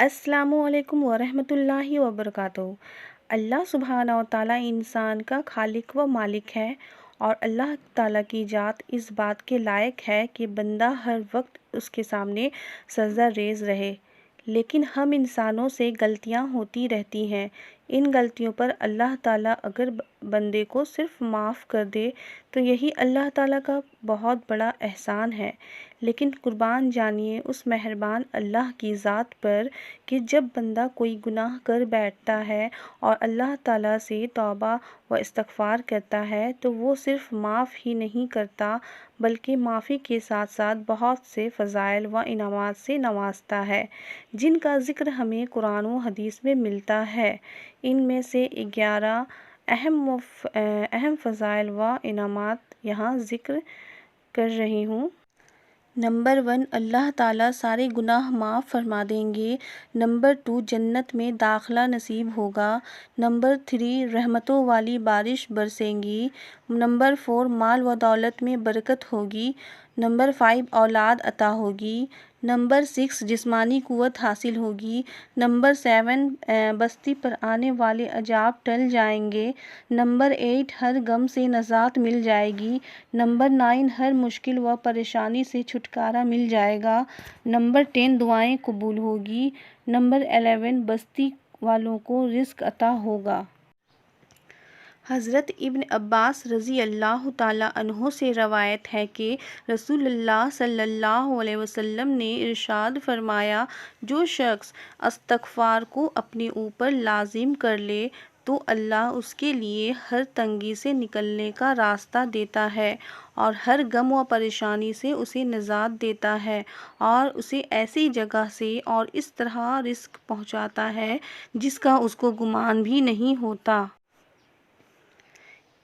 السلام علیکم ورحمۃ اللہ وبرکاتہ۔ اللہ سبحانہ و تعالیٰ انسان کا خالق و مالک ہے، اور اللہ تعالیٰ کی ذات اس بات کے لائق ہے کہ بندہ ہر وقت اس کے سامنے سجدہ ریز رہے۔ لیکن ہم انسانوں سے غلطیاں ہوتی رہتی ہیں۔ ان غلطیوں پر اللہ تعالیٰ اگر بندے کو صرف معاف کر دے تو یہی اللہ تعالیٰ کا بہت بڑا احسان ہے۔ لیکن قربان جانیے اس مہربان اللہ کی ذات پر کہ جب بندہ کوئی گناہ کر بیٹھتا ہے اور اللہ تعالیٰ سے توبہ و استغفار کرتا ہے تو وہ صرف معاف ہی نہیں کرتا بلکہ معافی کے ساتھ ساتھ بہت سے فضائل و انعامات سے نوازتا ہے، جن کا ذکر ہمیں قرآن و حدیث میں ملتا ہے۔ ان میں سے 11 اہم فضائل و انعامات یہاں ذکر کر رہی ہوں۔ نمبر 1، اللہ تعالیٰ سارے گناہ معاف فرما دیں گے۔ نمبر 2، جنت میں داخلہ نصیب ہوگا۔ نمبر 3، رحمتوں والی بارش برسیں گی۔ نمبر 4، مال و دولت میں برکت ہوگی۔ نمبر 5، اولاد عطا ہوگی۔ نمبر 6، جسمانی قوت حاصل ہوگی۔ نمبر 7، بستی پر آنے والے عذاب ٹل جائیں گے۔ نمبر 8، ہر غم سے نجات مل جائے گی۔ نمبر 9، ہر مشکل و پریشانی سے چھٹکارا مل جائے گا۔ نمبر 10، دعائیں قبول ہوگی۔ نمبر 11، بستی والوں کو رزق عطا ہوگا۔ حضرت ابن عباس رضی اللہ تعالیٰ عنہ سے روایت ہے کہ رسول اللہ صلی اللہ علیہ وسلم نے ارشاد فرمایا، جو شخص استغفار کو اپنے اوپر لازم کر لے تو اللہ اس کے لیے ہر تنگی سے نکلنے کا راستہ دیتا ہے اور ہر غم و پریشانی سے اسے نجات دیتا ہے، اور اسے ایسی جگہ سے اور اس طرح رزق پہنچاتا ہے جس کا اس کو گمان بھی نہیں ہوتا۔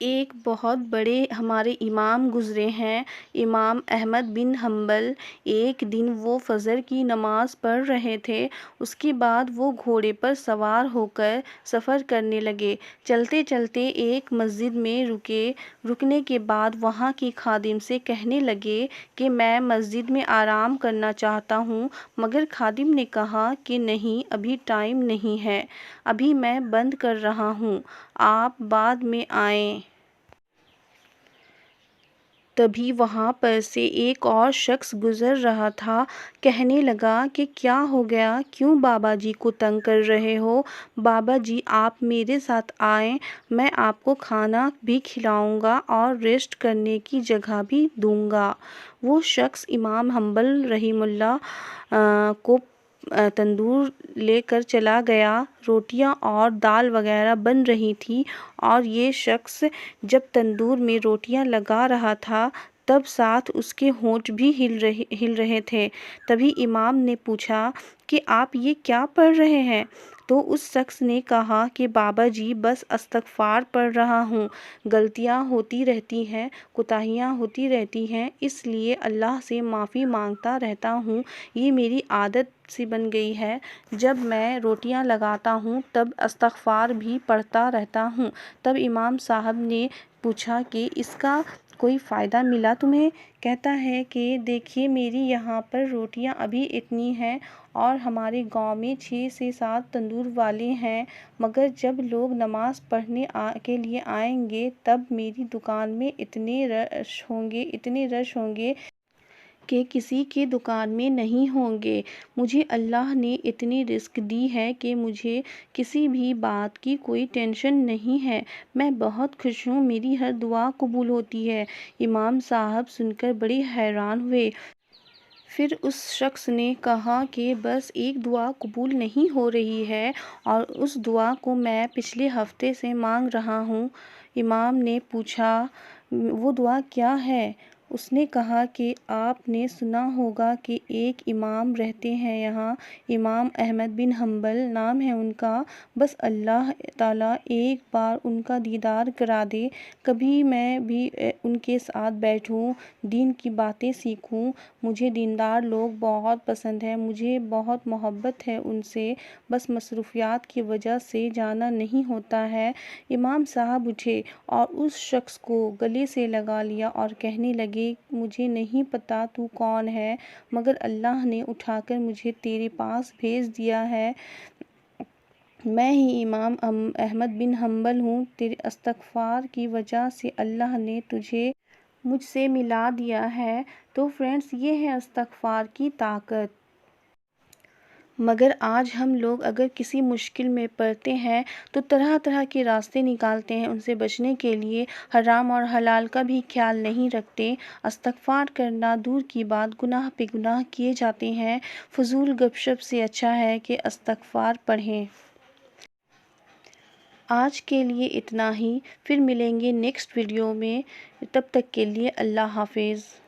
ایک بہت بڑے ہمارے امام گزرے ہیں، امام احمد بن حنبل۔ ایک دن وہ فجر کی نماز پڑھ رہے تھے، اس کے بعد وہ گھوڑے پر سوار ہو کر سفر کرنے لگے۔ چلتے چلتے ایک مسجد میں رکے۔ رکنے کے بعد وہاں کے خادم سے کہنے لگے کہ میں مسجد میں آرام کرنا چاہتا ہوں، مگر خادم نے کہا کہ نہیں، ابھی ٹائم نہیں ہے، ابھی میں بند کر رہا ہوں، آپ بعد میں آئیں۔ تبھی وہاں پر سے ایک اور شخص گزر رہا تھا۔ کہنے لگا کہ کیا ہو گیا، کیوں بابا جی کو تنگ کر رہے ہو؟ بابا جی آپ میرے ساتھ آئیں، میں آپ کو کھانا بھی کھلاؤں گا اور ریسٹ کرنے کی جگہ بھی دوں گا۔ وہ شخص امام حنبل رحمہ اللہ کو تندور لے کر چلا گیا۔ روٹیاں اور دال وغیرہ بن رہی تھی، اور یہ شخص جب تندور میں روٹیاں لگا رہا تھا تب ساتھ اس کے ہونٹ بھی ہل رہے تھے۔ تبھی امام نے پوچھا کہ آپ یہ کیا پڑھ رہے ہیں؟ تو اس شخص نے کہا کہ بابا جی بس استغفار پڑھ رہا ہوں، غلطیاں ہوتی رہتی ہیں، کوتاہیاں ہوتی رہتی ہیں، اس لیے اللہ سے معافی مانگتا رہتا ہوں، یہ میری عادت سی بن گئی ہے، جب میں روٹیاں لگاتا ہوں تب استغفار بھی پڑھتا رہتا ہوں۔ تب امام صاحب نے پوچھا کہ اس کا کوئی فائدہ ملا تمہیں؟ کہتا ہے کہ دیکھیے میری یہاں پر روٹیاں ابھی اتنی ہیں اور ہمارے گاؤں میں 6 سے 7 تندور والے ہیں، مگر جب لوگ نماز پڑھنے کے لیے آئیں گے تب میری دکان میں اتنے رش ہوں گے کہ کسی کے دکان میں نہیں ہوں گے۔ مجھے اللہ نے اتنی رزق دی ہے کہ مجھے کسی بھی بات کی کوئی ٹینشن نہیں ہے، میں بہت خوش ہوں، میری ہر دعا قبول ہوتی ہے۔ امام صاحب سن کر بڑے حیران ہوئے۔ پھر اس شخص نے کہا کہ بس ایک دعا قبول نہیں ہو رہی ہے، اور اس دعا کو میں پچھلے ہفتے سے مانگ رہا ہوں۔ امام نے پوچھا وہ دعا کیا ہے؟ اس نے کہا کہ آپ نے سنا ہوگا کہ ایک امام رہتے ہیں یہاں، امام احمد بن حنبل نام ہے ان کا، بس اللہ تعالیٰ ایک بار ان کا دیدار کرا دے، کبھی میں بھی ان کے ساتھ بیٹھوں، دین کی باتیں سیکھوں، مجھے دیندار لوگ بہت پسند ہیں، مجھے بہت محبت ہے ان سے، بس مصروفیات کی وجہ سے جانا نہیں ہوتا ہے۔ امام صاحب اٹھے اور اس شخص کو گلے سے لگا لیا اور کہنے لگے لگے مجھے نہیں پتا تو کون ہے، مگر اللہ نے اٹھا کر مجھے تیرے پاس بھیج دیا ہے۔ میں ہی امام احمد بن حنبل ہوں۔ تیرے استغفار کی وجہ سے اللہ نے تجھے مجھ سے ملا دیا ہے۔ تو فرینڈز، یہ ہے استغفار کی طاقت۔ مگر آج ہم لوگ اگر کسی مشکل میں پڑتے ہیں تو طرح طرح کے راستے نکالتے ہیں، ان سے بچنے کے لیے حرام اور حلال کا بھی خیال نہیں رکھتے۔ استغفار کرنا دور کی بات، گناہ پہ گناہ کیے جاتے ہیں۔ فضول گپ شپ سے اچھا ہے کہ استغفار پڑھیں۔ آج کے لیے اتنا ہی، پھر ملیں گے نیکسٹ ویڈیو میں، تب تک کے لیے اللہ حافظ۔